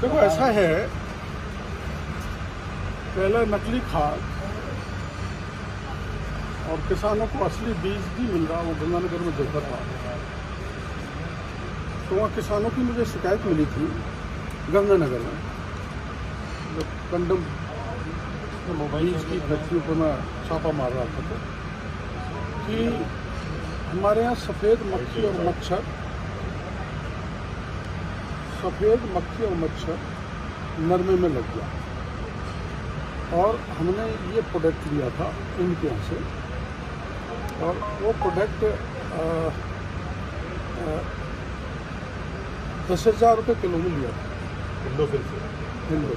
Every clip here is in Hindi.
देखो ऐसा है, पहले नकली खाद और किसानों को असली बीज भी मिल रहा, वो गंगानगर में देखा था। तो वहाँ किसानों की मुझे शिकायत मिली थी गंगानगर में, जब कंडम बीज की फैक्ट्रियों पर मैं छापा मार रहा था, तो कि हमारे यहाँ सफ़ेद मक्खी और मच्छर नरमे में लग गया, और हमने ये प्रोडक्ट लिया था इनके यहाँ से, और वो प्रोडक्ट 10,000 रुपये किलो में लिया था हिंदो,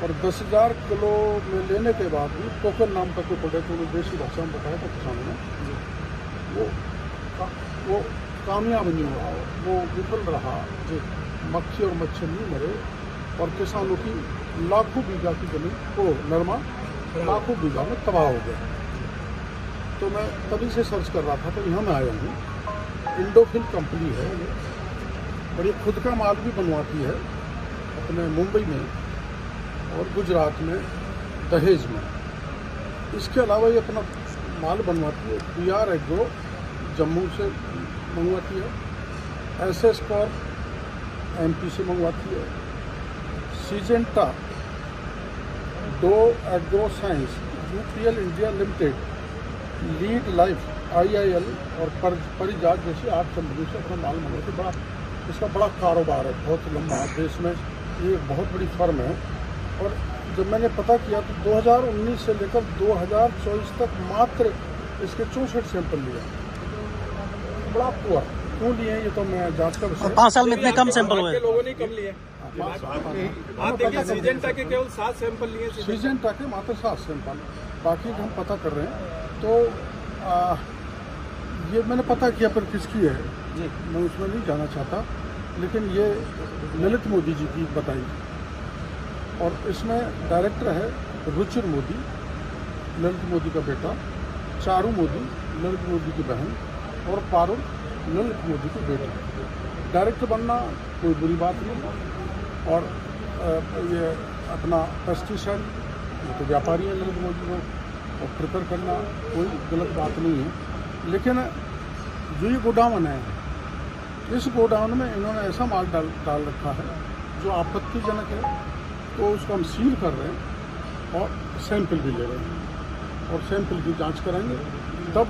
और 10,000 किलो में लेने के बाद भी टोकन नाम का कोई प्रोडक्ट उन्होंने देशी भाषा में बताया था किसानों ने, वो कामयाब नहीं हुआ, वो विफल रहा, जो मक्खी और मच्छर नहीं मरे, और किसानों की लाखों बीघा की जमीन को नरमा लाखों बीघा में तबाह हो गया। तो मैं तभी से सर्च कर रहा था, तो यहाँ मैं आया हूँ। इंडोफिल कंपनी है ये, और ये खुद का माल भी बनवाती है अपने मुंबई में और गुजरात में, दहेज में। इसके अलावा ये अपना माल बनवाती है PR एग्रो जम्मू से मंगवाती है, SS कॉर्प MP से मंगवाती है, Syngenta Dow agro science UPL India limited, lead life IIL और परिजात जैसी 8 कंपनी से अपना माल मंगवाती है। इसका बड़ा कारोबार है, बहुत लंबा, देश में ये बहुत बड़ी फर्म है। और जब मैंने पता किया तो 2019 से लेकर 2024 तक मात्र इसके 64 सैंपल लिए, बड़ा पुअर क्यों लिए ये तो मैं जांच कर। 5 साल में इतने कम सैंपल हुए, लोगों ने कम लिए। आप देखिए सीजेंटा के केवल 7 सैंपल लिए, सीजेंटा के मात्र 7 सैंपल, बाकी हम पता कर रहे हैं। तो ये मैंने पता किया, पर किसकी है मैं उसमें नहीं जाना चाहता, लेकिन ये ललित मोदी जी की बताई, और इसमें डायरेक्टर है रुचिर मोदी, ललित मोदी का बेटा, चारू मोदी ललित मोदी की बहन, और पारुल ललित मोदी के बेटे। डायरेक्टर बनना कोई बुरी बात नहीं, और ये अपना पेस्टिसाइड, ये तो व्यापारी है ललित मोदी को, और प्रिपेयर करना कोई गलत बात नहीं है। लेकिन जो ये गोडाउन है, इस गोडाउन में इन्होंने ऐसा माल डाल रखा है जो आपत्तिजनक है, तो उसको हम सील कर रहे हैं और सैंपल भी ले रहे हैं, और सैंपल की जांच कराएंगे, तब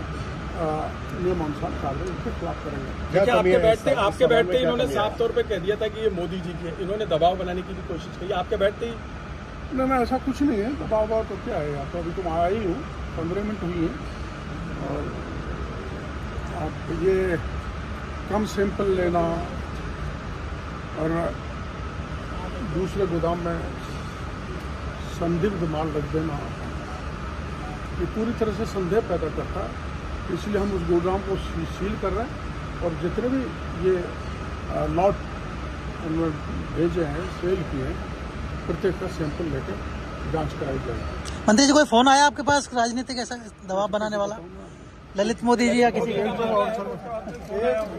नियमानुसार कार्रवाई उनके खिलाफ करेंगे। आपके बैठते इन्होंने साफ तौर पे कह दिया था कि ये मोदी जी की है, इन्होंने दबाव बनाने की भी कोशिश की आपके बैठते ही। नहीं, ऐसा कुछ नहीं है, दबाव तो क्या है, तो अभी तुम आया ही हो, 15 मिनट हुई है, और आप ये कम सैंपल लेना और दूसरे गोदाम में संदिग्ध माल रख देना, ये पूरी तरह से संदेह पैदा करता है। इसलिए हम उस गोदाम को सील कर रहे हैं, और जितने भी ये लॉट उन्होंने भेजे हैं, सेल किए हैं, प्रत्येक का सैंपल लेकर जांच कराई जाएगी। मंत्री जी, कोई फोन आया आपके पास राजनीतिक ऐसा दबाव बनाने वाला, ललित मोदी जी या किसी?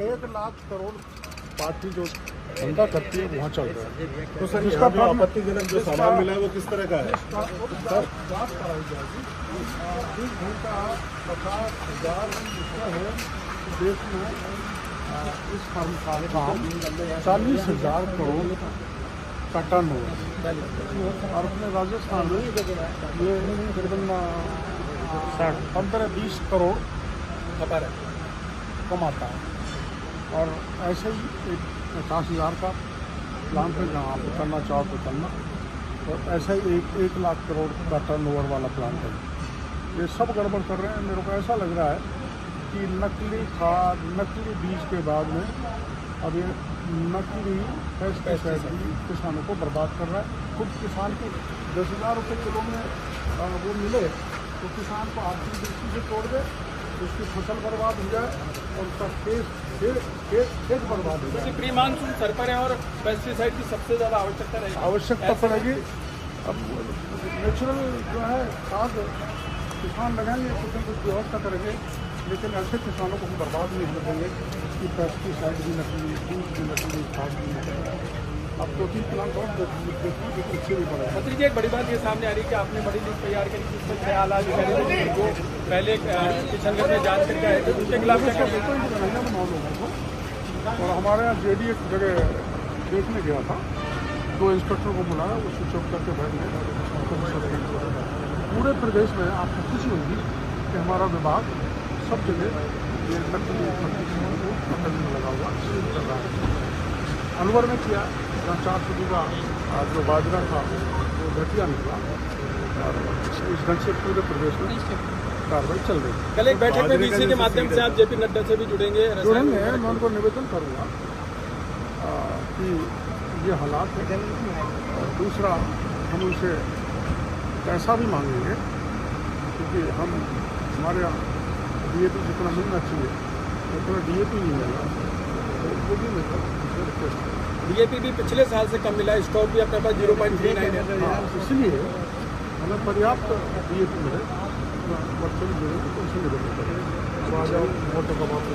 1 लाख करोड़ पार्टी जो धंधा करती है वहाँ चल रहा है। तो सर इसका आपत्तिजनक जो सामान मिला है वो किस तरह का है? जांच कराई जाएगी। 20 घंटा 50,000 है देश में, इस फर्म का काम 40,000 करोड़ का टर्न हुआ, और अपने राजस्थान में ये तकरीबन 15-20 करोड़ कमाता है। और ऐसे ही एक 50,000 का प्लांट है जहाँ आप करना चाहो तो करना, और ऐसा ही 1 लाख करोड़ का टर्नओवर वाला प्लांट है। ये सब गड़बड़ कर रहे हैं। मेरे को ऐसा लग रहा है कि नकली खाद, नकली बीज के बाद में अब ये नकली पेस्टिसाइड भी किसानों को बर्बाद कर रहा है। खुद किसान को 10,000 रुपये किलो में वो मिले तो किसान को आर्थिक दृष्टि से तोड़ दे, उसकी फसल बर्बाद हो जाए और उसका खेत बर्बाद हो जाए। प्री मानसून सर पर है और पेस्टिसाइड की सबसे ज़्यादा आवश्यकता पड़ेगी। अब नेचुरल जो है खाद किसान लगाएंगे, कुछ व्यवस्था करेंगे, लेकिन ऐसे किसानों को हम बर्बाद नहीं होने देंगे कि पेस्टिसाइड भी नकली, बीज भी नकली, खाद भी नकली। आप 2-3 प्लांट और देखिए अच्छे भी बढ़े हैं। मंत्री जी, एक बड़ी बात ये सामने आ रही है कि आपने बड़ी लिस्ट तैयार करी जिसमें ख्याल जो पहले किशनगंज में जांच करके आए थे उनके खिलाफ क्या कर तो इनको बनाया 9 लोगों को। और हमारे यहाँ जेडी एक जगह देखने गया था, 2 इंस्पेक्टर को बुलाया, वो स्विच ऑफ करके बैठ गए। पूरे प्रदेश में आपको खुशी होगी कि हमारा विभाग सब जगह ये नकली को पकड़ने में लगा हुआ सील कर रहा है। अलवर में किया, जहाँ 400 बीघा जो बाजरा था वो घटिया निकला, और इस ढंग से पूरे प्रदेश में कार्रवाई चल रही है। कल एक बैठक में वीसी के माध्यम से आप जेपी नड्डा से भी जुड़ेंगे? मैं उनको निवेदन करूँगा कि ये हालात है। और दूसरा, हम उनसे पैसा भी मांगेंगे, क्योंकि हमारे यहाँ DAP जितना मिलना चाहिए उतना DAP नहीं मिल रहा, तो वो भी मिलता है। DAP भी पिछले साल से कम मिला है, स्टॉक भी अपने पास 0.39 है। हाँ, इसलिए हमें पर्याप्त DAP मिले, वर्चुअली मिले तो उनसे निवेदन करेंगे। तो आ जाओ वोटों का बात